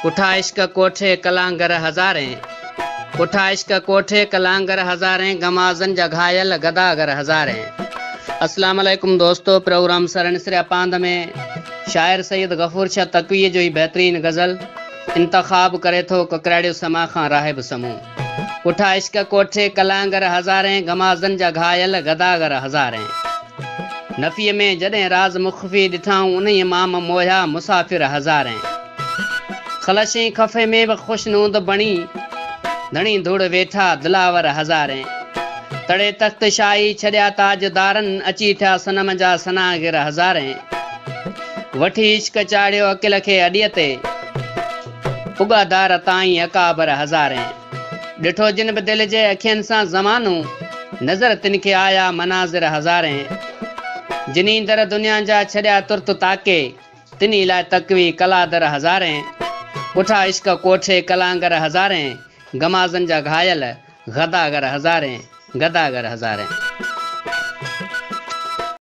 पुठा इश्क कोठे कलांगर हज़ारें, पुठा इश्क कोठे कलांगर हज़ारें, गमाज़न जा घायल गदागर हज़ारें। अस्सलाम वालेकुम दोस्तों, प्रोग्राम सरनसर पांद में शायर सैयद गफूर शाह तक़वी जो ही बेहतरीन गज़ल इंतखाब करे थो ककराड़ियो समा खां राहिब समूह। पुठा इश्क कोठे कलांगर हज़ारें, गमाज़न जा घायल गदागर हज़ारें। नफ़ीअ में जॾहिं राज़ मुख़फ़ी ॾिठाऊं उन माम मोया मुसाफ़िर हज़ारें। ख़लशी खफ़े में बि ख़ुशनूद बणी धणी धुड़ वेठा दिलावर हज़ारें। तड़े तख़्त शाही छॾिया ताजदारनि अची थिया सनम जा सनागिर हज़ारें। वठी इश्क चाढ़ियो अकिल खे अॾीअ ते उगादार ताईं अकाबर हज़ारें। ॾिठो जिन बि दिलि जे अखियुनि सां ज़मानो नज़र तिन खे आया मनाज़िर हज़ारें। जिनी दर दुनिया जा छॾिया तुर्त ताके तिनी लाइ तक़वी कलादर हज़ारें। पुठा इश्क कोठे कलांगर हज़ारें, गमाज़न जा घायल गदागर हज़ारें, गदागर हज़ारें।